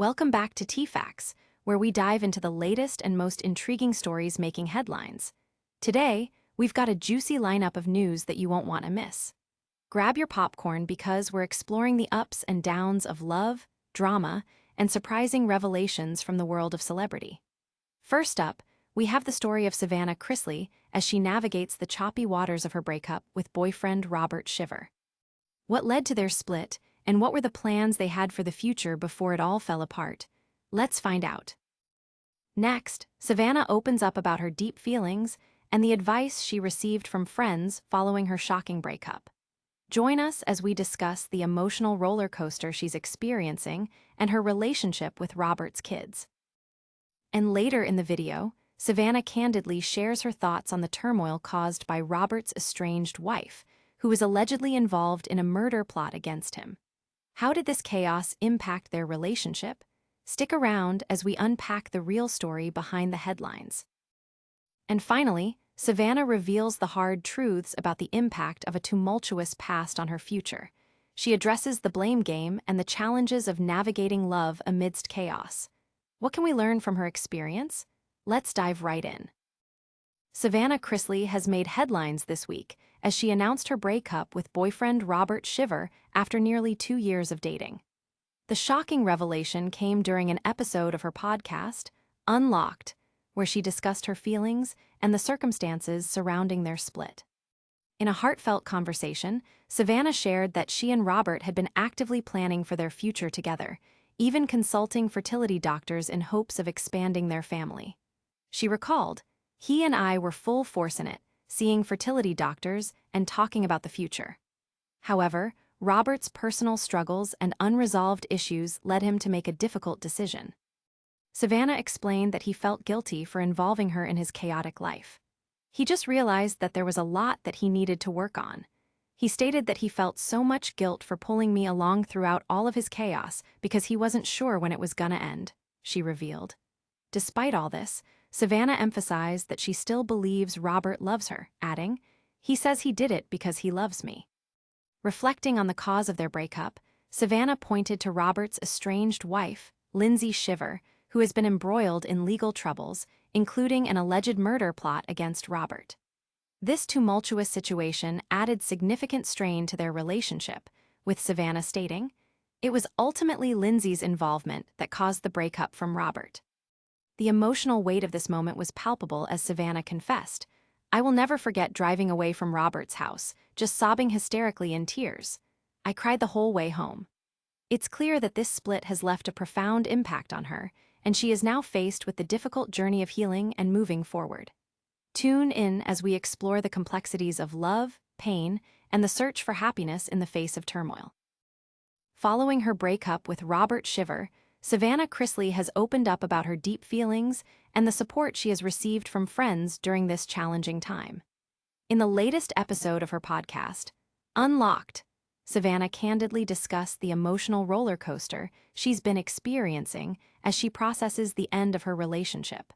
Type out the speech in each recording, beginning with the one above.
Welcome back to TFacts, where we dive into the latest and most intriguing stories making headlines. Today, we've got a juicy lineup of news that you won't want to miss. Grab your popcorn because we're exploring the ups and downs of love, drama, and surprising revelations from the world of celebrity. First up, we have the story of Savannah Chrisley as she navigates the choppy waters of her breakup with boyfriend Robert Shiver. What led to their split, and what were the plans they had for the future before it all fell apart? Let's find out. Next, Savannah opens up about her deep feelings and the advice she received from friends following her shocking breakup. Join us as we discuss the emotional roller coaster she's experiencing and her relationship with Robert's kids. And later in the video, Savannah candidly shares her thoughts on the turmoil caused by Robert's estranged wife, who is allegedly involved in a murder plot against him. How did this chaos impact their relationship? Stick around as we unpack the real story behind the headlines. And finally, Savannah reveals the hard truths about the impact of a tumultuous past on her future. She addresses the blame game and the challenges of navigating love amidst chaos. What can we learn from her experience? Let's dive right in. Savannah Chrisley has made headlines this week as she announced her breakup with boyfriend Robert Shiver after nearly 2 years of dating. The shocking revelation came during an episode of her podcast, Unlocked, where she discussed her feelings and the circumstances surrounding their split. In a heartfelt conversation, Savannah shared that she and Robert had been actively planning for their future together, even consulting fertility doctors in hopes of expanding their family. She recalled, "He and I were full force in it, seeing fertility doctors and talking about the future." However, Robert's personal struggles and unresolved issues led him to make a difficult decision. Savannah explained that he felt guilty for involving her in his chaotic life. He just realized that there was a lot that he needed to work on. He stated that he felt so much guilt for pulling me along throughout all of his chaos because he wasn't sure when it was gonna end, she revealed. Despite all this, Savannah emphasized that she still believes Robert loves her, adding, "He says he did it because he loves me." Reflecting on the cause of their breakup, Savannah pointed to Robert's estranged wife, Lindsay Shiver, who has been embroiled in legal troubles, including an alleged murder plot against Robert. This tumultuous situation added significant strain to their relationship, with Savannah stating, "It was ultimately Lindsay's involvement that caused the breakup from Robert." The emotional weight of this moment was palpable as Savannah confessed, "I will never forget driving away from Robert's house, just sobbing hysterically in tears. I cried the whole way home." It's clear that this split has left a profound impact on her, and she is now faced with the difficult journey of healing and moving forward. Tune in as we explore the complexities of love, pain, and the search for happiness in the face of turmoil. Following her breakup with Robert Shiver, Savannah Chrisley has opened up about her deep feelings and the support she has received from friends during this challenging time. In the latest episode of her podcast, Unlocked, Savannah candidly discussed the emotional roller coaster she's been experiencing as she processes the end of her relationship.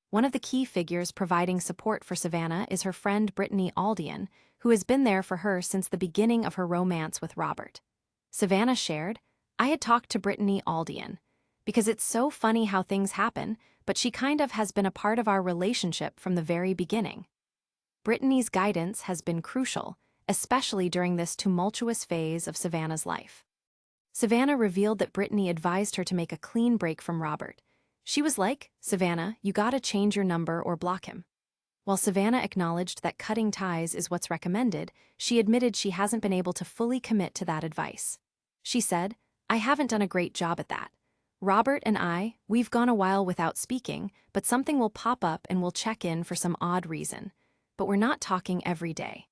One of the key figures providing support for Savannah is her friend Brittany Aldean, who has been there for her since the beginning of her romance with Robert. Savannah shared, "I had talked to Brittany Aldean, because it's so funny how things happen, but she kind of has been a part of our relationship from the very beginning." Brittany's guidance has been crucial, especially during this tumultuous phase of Savannah's life. Savannah revealed that Brittany advised her to make a clean break from Robert. She was like, "Savannah, you gotta change your number or block him." While Savannah acknowledged that cutting ties is what's recommended, she admitted she hasn't been able to fully commit to that advice. She said, "I haven't done a great job at that. Robert and we've gone a while without speaking, but something will pop up and we'll check in for some odd reason. But we're not talking every day."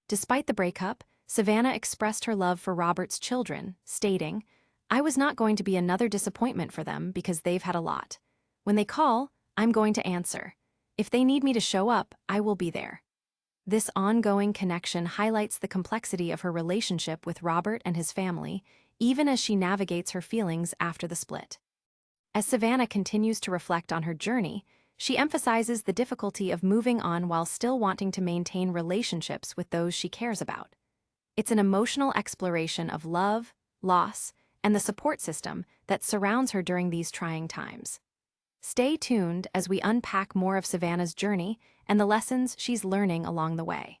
Despite the breakup, Savannah expressed her love for Robert's children, stating, "I was not going to be another disappointment for them because they've had a lot. When they call, I'm going to answer. If they need me to show up, I will be there." This ongoing connection highlights the complexity of her relationship with Robert and his family, even as she navigates her feelings after the split. As Savannah continues to reflect on her journey, she emphasizes the difficulty of moving on while still wanting to maintain relationships with those she cares about. It's an emotional exploration of love, loss, and the support system that surrounds her during these trying times. Stay tuned as we unpack more of Savannah's journey and the lessons she's learning along the way.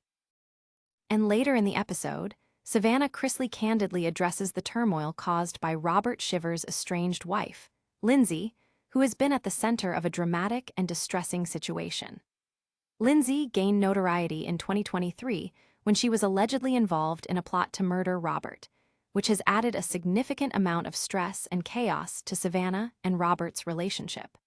And later in the episode, Savannah Chrisley candidly addresses the turmoil caused by Robert Shiver's estranged wife, Lindsay, who has been at the center of a dramatic and distressing situation. Lindsay gained notoriety in 2023 when she was allegedly involved in a plot to murder Robert, which has added a significant amount of stress and chaos to Savannah and Robert's relationship.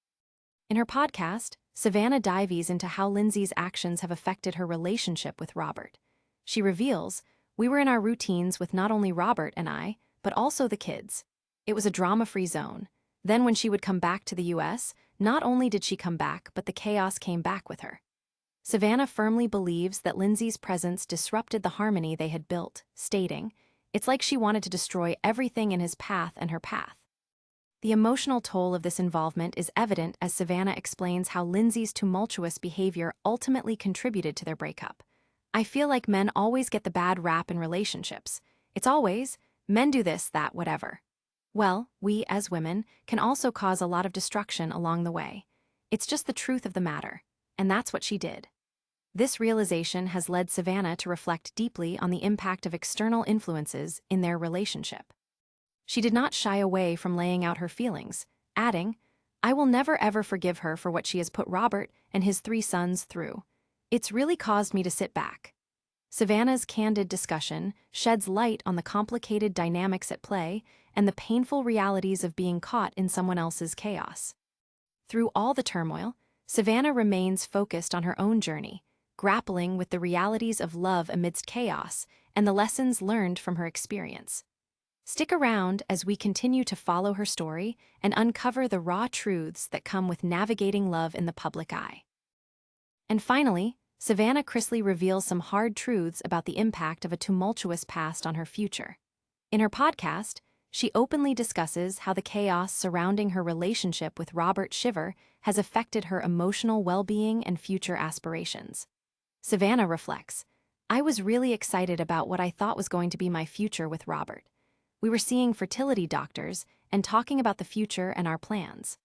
In her podcast, Savannah dives into how Lindsay's actions have affected her relationship with Robert. She reveals, "We were in our routines with not only Robert and I, but also the kids. It was a drama-free zone. Then when she would come back to the US, not only did she come back, but the chaos came back with her." Savannah firmly believes that Lindsay's presence disrupted the harmony they had built, stating, "It's like she wanted to destroy everything in his path and her path." The emotional toll of this involvement is evident as Savannah explains how Lindsay's tumultuous behavior ultimately contributed to their breakup. "I feel like men always get the bad rap in relationships. It's always, men do this, that, whatever. Well, we, as women, can also cause a lot of destruction along the way. It's just the truth of the matter, and that's what she did." This realization has led Savannah to reflect deeply on the impact of external influences in their relationship. She did not shy away from laying out her feelings, adding, "I will never ever forgive her for what she has put Robert and his 3 sons through. It's really caused me to sit back." Savannah's candid discussion sheds light on the complicated dynamics at play and the painful realities of being caught in someone else's chaos. Through all the turmoil, Savannah remains focused on her own journey, grappling with the realities of love amidst chaos and the lessons learned from her experience. Stick around as we continue to follow her story and uncover the raw truths that come with navigating love in the public eye. And finally, Savannah Chrisley reveals some hard truths about the impact of a tumultuous past on her future. In her podcast, she openly discusses how the chaos surrounding her relationship with Robert Shiver has affected her emotional well-being and future aspirations. Savannah reflects, "I was really excited about what I thought was going to be my future with Robert. We were seeing fertility doctors and talking about the future and our plans.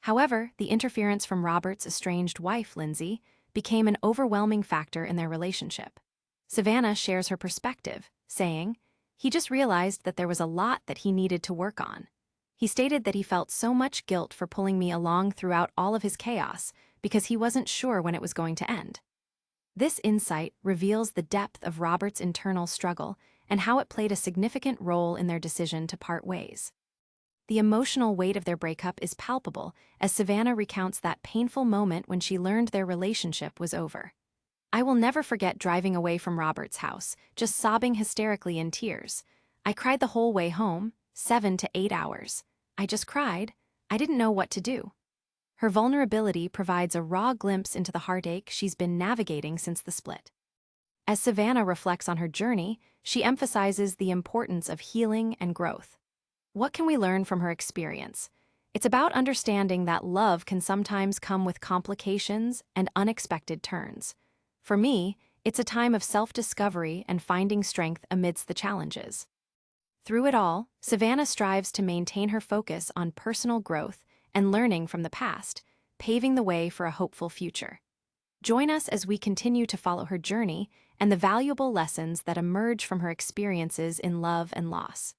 However, the interference from Robert's estranged wife, Lindsay, became an overwhelming factor in their relationship." Savannah shares her perspective, saying, "He just realized that there was a lot that he needed to work on. He stated that he felt so much guilt for pulling me along throughout all of his chaos because he wasn't sure when it was going to end." This insight reveals the depth of Robert's internal struggle and how it played a significant role in their decision to part ways. The emotional weight of their breakup is palpable as Savannah recounts that painful moment when she learned their relationship was over. "I will never forget driving away from Robert's house, just sobbing hysterically in tears. I cried the whole way home, 7 to 8 hours. I just cried. I didn't know what to do." Her vulnerability provides a raw glimpse into the heartache she's been navigating since the split. As Savannah reflects on her journey, she emphasizes the importance of healing and growth. What can we learn from her experience? It's about understanding that love can sometimes come with complications and unexpected turns. For me, it's a time of self-discovery and finding strength amidst the challenges. Through it all, Savannah strives to maintain her focus on personal growth and learning from the past, paving the way for a hopeful future. Join us as we continue to follow her journey and the valuable lessons that emerge from her experiences in love and loss.